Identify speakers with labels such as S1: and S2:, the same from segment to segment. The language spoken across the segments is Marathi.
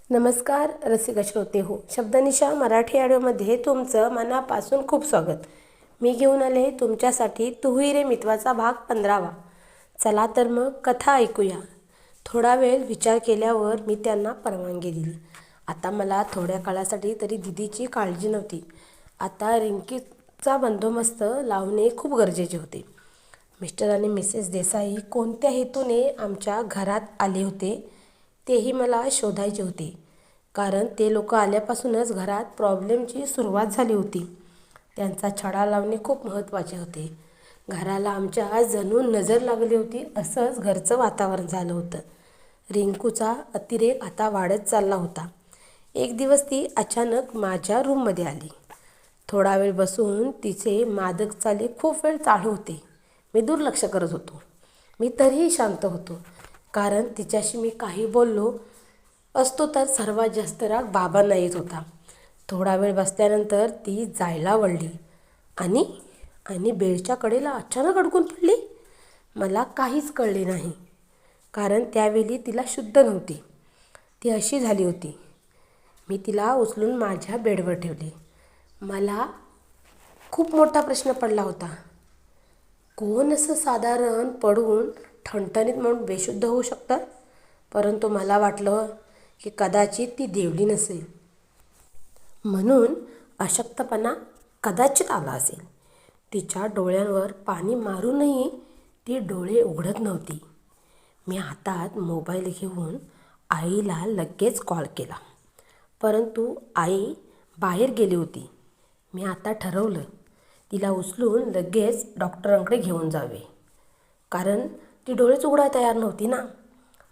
S1: नमस्कार रसिक श्रोते हो, शब्दनिशा मराठी ऑडिओमध्ये तुमचं मनापासून खूप स्वागत. मी घेऊन आले तुमच्यासाठी तुही रे मितवाचा भाग 15वा. चला तर मग कथा ऐकूया. थोडा वेळ विचार केल्यावर मी त्यांना परवानगी दिली. आता मला थोड्या काळासाठी तरी दिदीची काळजी नव्हती. आता रिंकीचा बंदोबस्त लावणे खूप गरजेचे होते. मिस्टर आणि मिसेस देसाई कोणत्या हेतूने आमच्या घरात आले होते तेही मला शोधायचे होते, कारण ते लोक आल्यापासूनच घरात प्रॉब्लेमची सुरुवात झाली होती. त्यांचा छडा लावणे खूप महत्त्वाचे होते. घराला आमच्या जणू नजर लागली होती असंच घरचं वातावरण झालं होतं. रिंकूचा अतिरेक आता वाढत चालला होता. एक दिवस ती अचानक माझ्या रूममध्ये आली. थोडा वेळ बसून तिचे मादक चाले खूप वेळ चालू होते. मी दुर्लक्ष करत होतो. मी तरीही शांत होतो, कारण तिच्याशी मी काही बोललो असतो तर सर्वात जास्त राग बाबांना येत होता. थोडा वेळ बसल्यानंतर ती जायला वळली आणि बेडच्या कडेला अचानक अडकून पडली. मला काहीच कळले नाही, कारण त्यावेळी तिला शुद्ध नव्हती. ती अशी झाली होती. मी तिला उचलून माझ्या बेडवर ठेवले. मला खूप मोठा प्रश्न पडला होता. कोण असं साधारण पडून ठणठणीत म्हणून बेशुद्ध होऊ शकतं? परंतु मला वाटलं की कदाचित ती देवली नसेल, म्हणून अशक्तपणा कदाचित आला असेल. तिच्या डोळ्यांवर पाणी मारूनही ती डोळे उघडत नव्हती. मी हातात मोबाईल घेऊन आईला लगेच कॉल केला, परंतु आई बाहेर गेली होती. मी आता ठरवलं तिला उचलून लगेच डॉक्टरांकडे घेऊन जावे, कारण ती डोळेच उघडायला तयार नव्हती ना.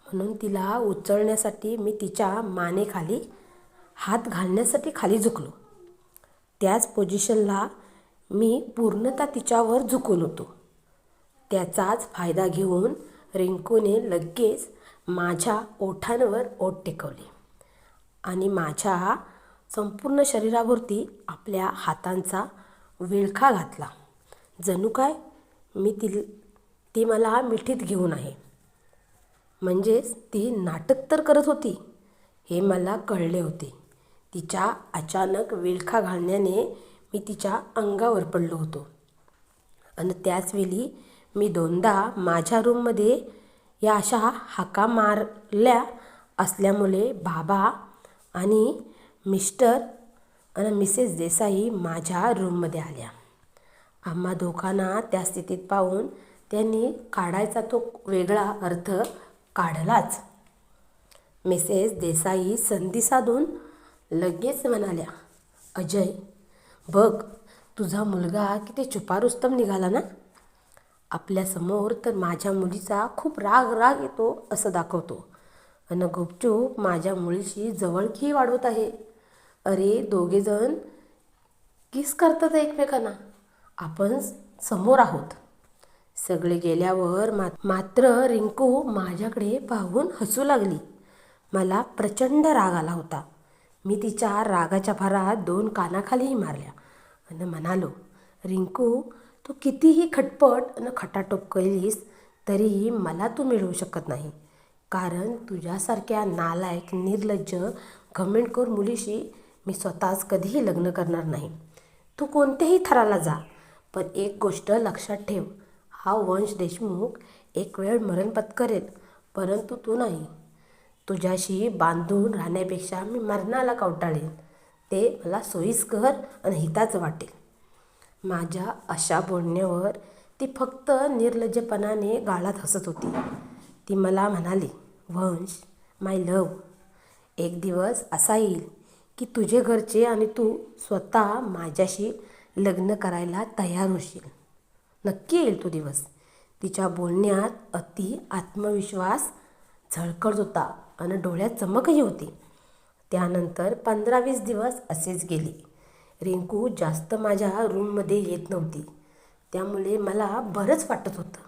S1: म्हणून तिला उचलण्यासाठी मी तिच्या मानेखाली हात घालण्यासाठी खाली झुकलो. त्याच पोझिशनला मी पूर्णतः तिच्यावर झुकून होतो. त्याचाच फायदा घेऊन रिंकूने लगेच माझ्या ओठांवर ओठ टेकवले आणि माझ्या संपूर्ण शरीरावरती आपल्या हातांचा विळखा घातला. जणू काय ती मला मिठीत घेऊन आहे. म्हणजेच ती नाटक तर करत होती हे मला कळले होते. तिच्या अचानक विळखा घालण्याने मी तिच्या अंगावर पडलो होतो आणि त्याचवेळी मी दोनदा माझ्या रूममध्ये या अशा हाका मारल्या असल्यामुळे बाबा आणि मिस्टर आणि मिसेस देसाई माझ्या रूममध्ये आल्या. आम्हा दोघांना त्या स्थितीत पाहून त्यांनी काढायचा तो वेगळा अर्थ काढलाच. मिसेस देसाई संधी साधून लगेच म्हणाल्या, अजय बघ, तुझा मुलगा किती चुपारुस्तम निघाला ना. आपल्यासमोर तर माझ्या मुलीचा खूप राग येतो असं दाखवतो आणि गुपचूप माझ्या मुलीशी जवळकी वाढवत आहे. अरे दोघेजण किस करतात एकमेकांना, आपण समोर आहोत. सगळे गेल्यावर मात्र रिंकू माझ्याकडे पाहून हसू लागली. मला प्रचंड राग आला होता. मी तिच्या रागाच्या भरात 2 कानाखालीही मारल्या आणि म्हणालो, रिंकू, तू कितीही खटपट आणि खटाटोप केलीस तरीही मला तू मिळवू शकत नाही, कारण तुझ्यासारख्या नालायक, निर्लज्ज, घमेंडखोर मुलीशी मी स्वतःच कधीही लग्न करणार नाही. तू कोणत्याही थराला जा, पण एक गोष्ट लक्षात ठेव, हा वंश देशमुख एक वेळ मरण पत्करेल, परंतु तू नाही. तुझ्याशी बांधून राहण्यापेक्षा मी मरणाला कवटाळेन. ते मला सोयीस्कर आणि हिताचं वाटेल. माझ्या अशा बोलण्यावर ती फक्त निर्लज्जपणाने गाळात हसत होती. ती मला म्हणाली, वंश, माय लव्ह, एक दिवस असा येईल की तुझे घरचे आणि तू स्वतः माझ्याशी लग्न करायला तयार होशील. नक्की येईल तो दिवस. तिच्या बोलण्यात अति आत्मविश्वास झळकत होता आणि डोळ्यात चमकही होती. त्यानंतर 15-20 दिवस असेच गेले. रिंकू जास्त माझ्या रूममध्ये येत नव्हती, त्यामुळे मला बरंच वाटत होतं.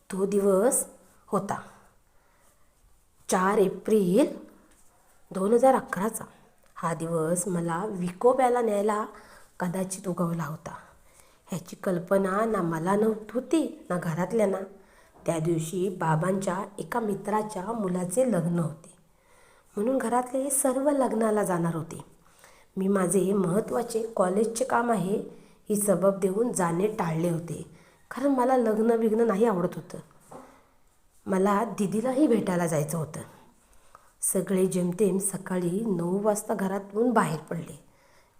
S1: तो दिवस होता 4 एप्रिल 2011चा. हा दिवस मला विकोप्याला न्यायला कदाचित उगवला होता. ह्याची कल्पना ना मला होती ना घरातल्यांना. त्या दिवशी बाबांच्या एका मित्राच्या मुलाचे लग्न होते. म्हणून घरातले सर्व लग्नाला जाणार होते. मी माझे महत्त्वाचे कॉलेजचे काम आहे ही सबब देऊन जाणे टाळले होते, कारण मला लग्न बिग्न नाही आवडत होतं. मला दीदीलाही भेटायला जायचं होतं. सगळे जेमतेम सकाळी 9 वाजता घरातून बाहेर पडले.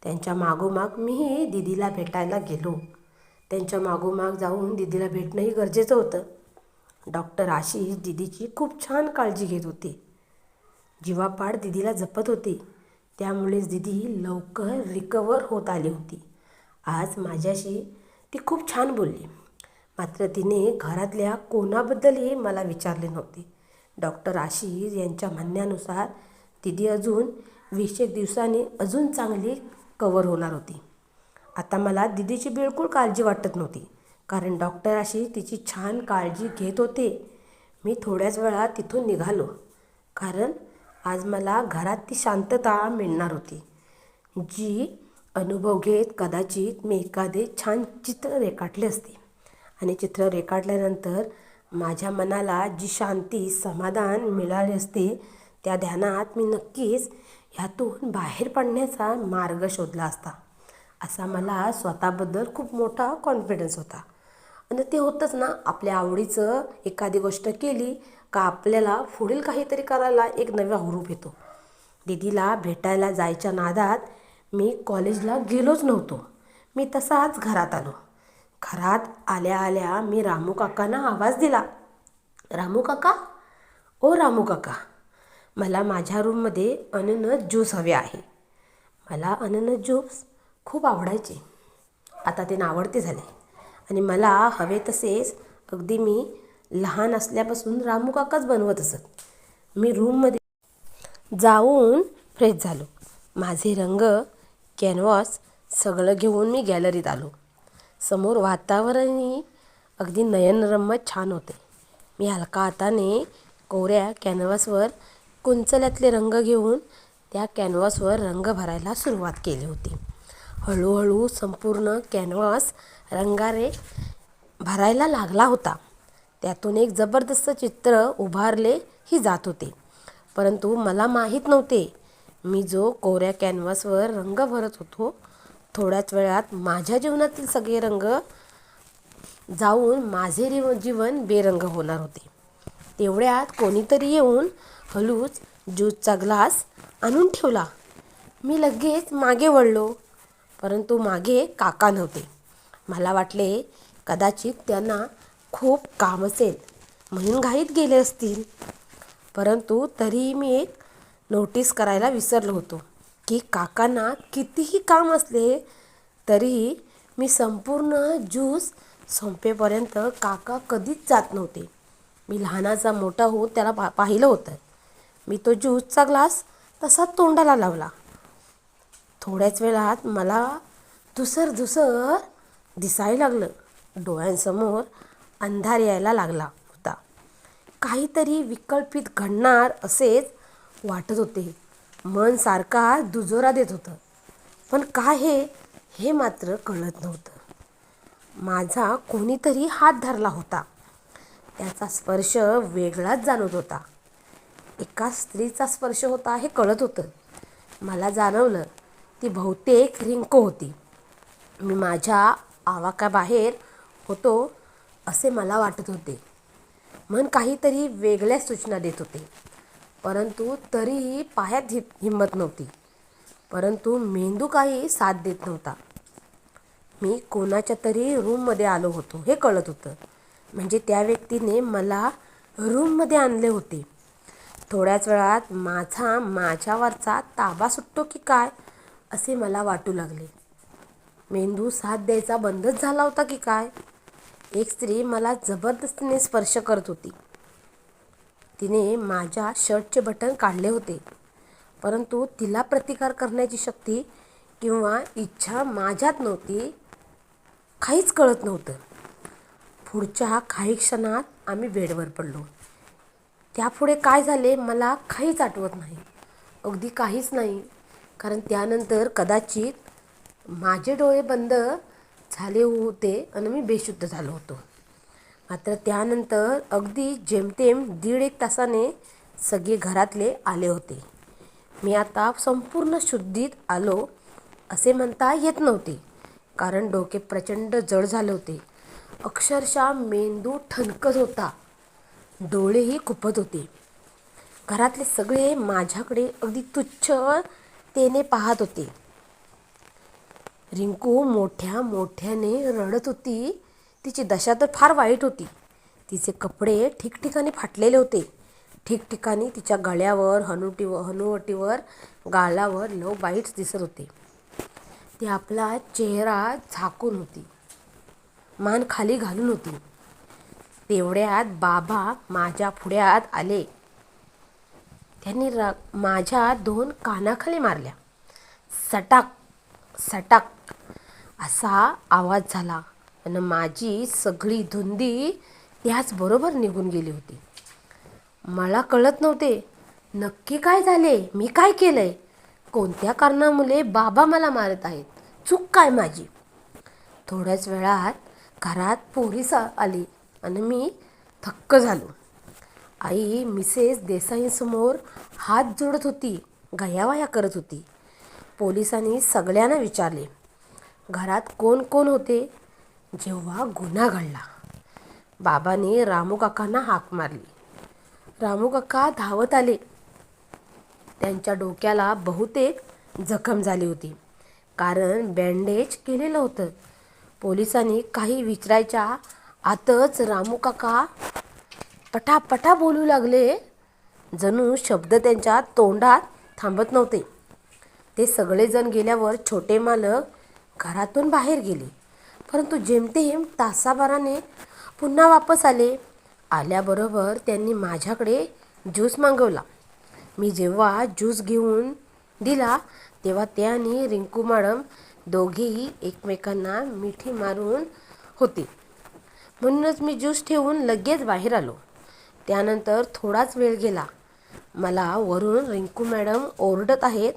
S1: त्यांच्या मागोमाग मीही दीदीला भेटायला गेलो. त्यांच्या मागोमाग जाऊन दीदीला भेटणंही गरजेचं होतं. डॉक्टर आशिष दीदीची खूप छान काळजी घेत होते. जीवापाड दीदीला जपत होते. त्यामुळेच दीदी लवकर रिकवर होत आली होती. आज माझ्याशी ती खूप छान बोलली. मात्र तिने घरातल्या कोणाबद्दलही मला विचारले नव्हते. डॉक्टर आशिष यांच्या म्हणण्यानुसार दीदी अजून 20 दिवसांनी अजून चांगली कवर होणार होती. आता मला दीदीची बिलकुल काळजी वाटत नव्हती, कारण डॉक्टर आशिष तिची छान काळजी घेत होते. मी थोड्याच वेळात तिथून निघालो, कारण आज मला घरात ती शांतता मिळणार होती, जी अनुभव घेत कदाचित मी एखादे छान चित्र रेखाटले असते. आणि चित्र रेखाटल्यानंतर माझ्या मनाला जी शांती समाधान मिळाले असते, त्या ध्यानात मी नक्कीच ह्यातून बाहेर पडण्याचा मार्ग शोधला असता. असा मला स्वतःबद्दल खूप मोठा कॉन्फिडन्स होता. आणि ते होतंच ना, आपल्या आवडीचं एखादी गोष्ट केली का आपल्याला पुढील काहीतरी करायला एक नवा हुरूप येतो. दीदीला भेटायला जायच्या नादात मी कॉलेजला गेलोच नव्हतो. मी तसाच घरात आलो. घरात आल्या आल्या मी रामू काकांना आवाज दिला. रामू काका, ओ रामू काका, मला माझ्या रूममध्ये अननस ज्यूस हवे आहे. मला अननस ज्यूस खूप आवडायचे. आता ते नावडते झाले. आणि मला हवे तसेच अगदी मी लहान असल्यापासून रामू काकाच बनवत असत. मी रूममध्ये जाऊन फ्रेश झालो. माझे रंग, कॅनव्हास सगळं घेऊन मी गॅलरीत आलो. समोर वातावरणही अगदी नयनरम्य छान होते. मी हलका हाताने कोऱ्या कॅनव्हासवर कुंचल्यातले रंग घेऊन त्या कॅनव्हासवर रंग भरायला सुरुवात केली होती. हळूहळू संपूर्ण कॅनव्हास रंगाने भरायला लागला होता. त्यातून एक जबरदस्त चित्र उभारलेही जात होते. परंतु मला माहीत नव्हते, मी जो कोऱ्या कॅनव्हासवर रंग भरत होतो, थोड्याच वेळात माझ्या जीवनातील सगळे रंग जाऊन माझे जीवन बेरंग होणार होते. तेवढ्यात कोणीतरी येऊन हळूच ज्यूसचा ग्लास आणून ठेवला. मी लगेच मागे वळलो, परंतु मागे काका नव्हते. मला वाटले कदाचित त्यांना खूप काम असेल म्हणून घाईत गेले असतील. परंतु तरीही मी एक नोटीस करायला विसरलो होतो की काकांना कितीही काम असले तरीही मी संपूर्ण ज्यूस संपेपर्यंत काका कधीच जात नव्हते. मी लहानाचा मोठा होत त्याला पाहिलं होतं. मी तो ज्यूसचा ग्लास तसा तोंडाला लावला. थोड्याच वेळात मला धुसर दिसायला लागलं. डोळ्यांसमोर अंधार यायला लागला होता. काहीतरी विकल्पित घडणार असेच वाटत होते. मन सारखा दुजोरा देत होतं, पण काय हे मात्र कळत नव्हतं. माझा कोणीतरी हात धरला होता. त्याचा स्पर्श वेगळाच जाणवत होता. एका स्त्रीचा स्पर्श होता हे कळत होतं. मला जाणवलं ती बहुतेक रिंकू होती. मी माझ्या आवाक्याबाहेर होतो असे मला वाटत होते. मन काहीतरी वेगळ्या सूचना देत होते, परंतु तरीही पायात हिंमत नव्हती. परंतु मेंदू काही साथ देत नव्हता. मी कोणाच्या तरी रूममध्ये आलो होतो हे कळत होतं. म्हणजे त्या व्यक्तीने मला रूममध्ये आणले होते. थोड्याच वेळात माझ्यावरचा ताबा सुटतो की काय असे मला वाटू लागले. मेंदू साथ द्यायचा बंदच झाला होता की काय. एक स्त्री मला जबरदस्तीने स्पर्श करत होती. तिने माझ्या शर्टचे बटन काढले होते, परंतु तिला प्रतिकार करण्याची शक्ती किंवा इच्छा माझ्यात नव्हती. काहीच कळत नव्हतं. पुढच्या काही क्षणात आम्ही बेडवर पडलो. त्यापुढे काय झाले मला काहीच आठवत नाही. अगदी काहीच नाही, कारण त्यानंतर कदाचित माझे डोळे बंद झाले होते आणि मी बेशुद्ध झालो होतो. मात्र त्यानंतर अगदी जेमतेम 1.5 तासाने सगळे घरातले आले होते. मी आता संपूर्ण शुद्धीत आलो असे म्हणता येत नव्हते, कारण डोके प्रचंड जड झाले होते. अक्षरशः मेंदू ठणकत होता, डोळेही खुपत होते. घरातले सगळे माझ्याकडे अगदी तुच्छतेने पाहत होते. रिंकू मोठ्या मोठ्याने रडत होती. तिची दशा तर फार वाईट होती. तिचे कपडे ठिकठिकाणी फाटलेले होते. ठिकठिकाणी तिच्या गळ्यावर, हनुवटीवर, गालावर लव बाईट्स दिसत होते. ती आपला चेहरा झाकून होती, मान खाली घालून होती. तेवढ्यात बाबा माझ्या पुढ्यात आले. त्यांनी माझ्या 2 कानाखाली मारल्या. सटाक सटाक असा आवाज झाला आणि माझी सगळी धुंदी त्याचबरोबर निघून गेली होती. मला कळत नव्हते नक्की काय झाले, मी काय केलंय, कोणत्या कारणामुळे बाबा मला मारत आहेत, चूक काय माझी. थोड्याच वेळात घरात पोलीस आली आणि मी थक्क झालो. आई मिसेस देसाईंसमोर हात जोडत होती, गयावया करत होती. पोलिसांनी सगळ्यांना विचारले घरात कोण कोण होते. जेव्हा गुन्हा घडला, बाबांनी रामू काकांना हाक मारली. रामू काका धावत आले. त्यांच्या डोक्याला बहुतेक जखम झाली होती, कारण बँडेज केलेलं होतं. पोलिसांनी काही विचारायच्या आतच रामू काका पटापटा बोलू लागले. जणू शब्द त्यांच्या तोंडात थांबत नव्हते. ते सगळेजण गेल्यावर छोटे मालक घरातून बाहेर गेले, परंतु जेमतेम तासाभराने पुन्हा वापस आले. आल्याबरोबर त्यांनी माझ्याकडे ज्यूस मागवला. मी जेव्हा ज्यूस घेऊन दिला तेव्हा ते आणि रिंकू मॅडम दोघेही एकमेकांना मिठी मारून होते. म्हणूनच मी ज्यूस ठेवून लगेच बाहेर आलो. त्यानंतर थोडाच वेळ गेला. मला वरून रिंकू मॅडम ओरडत आहेत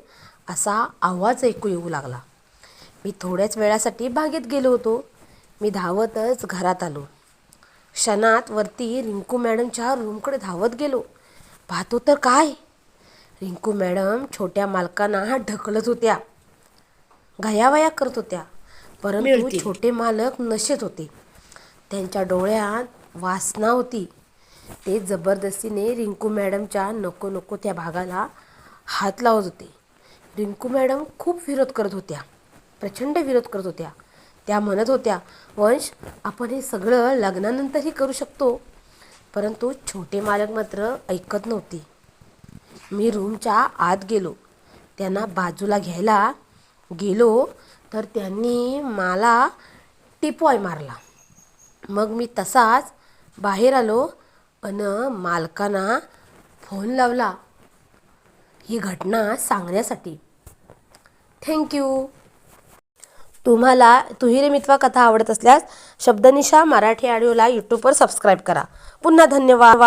S1: असा आवाज ऐकू येऊ लागला. मी थोड्याच वेळासाठी बागेत गेलो होतो. मी धावतच घरात आलो. क्षणात वरती रिंकू मॅडमच्या रूमकडे धावत गेलो. पाहतो तर काय, रिंकू मॅडम छोट्या मालकांना ढकलत होत्या, गयावया करत होत्या. परंतु छोटे मालक नशेत होते. त्यांच्या डोळ्यात वासना होती. ते जबरदस्तीने रिंकू मॅडमच्या नको नको त्या भागाला हात लावत होते. रिंकू मॅडम खूप विरोध करत होत्या, प्रचंड विरोध करत होत्या. त्या म्हणत होत्या, वंश आपण हे सगळं लग्नानंतरही करू शकतो. परंतु छोटे मालक मात्र ऐकत नव्हते. मी रूमच्या आत गेलो. त्यांना बाजूला घ्यायला गेलो तर त्यांनी मला टिपॉय मारला. मग मी तसाच बाहेर आलो आणि मालकांना फोन लावला ही घटना सांगण्यासाठी. थँक्यू. तुम्हाला तुहिरे मितवा कथा आवडत असल्यास शब्दनिशा मराठी ऑडिओला यूट्यूबवर सबस्क्राईब करा. पुन्हा धन्यवाद.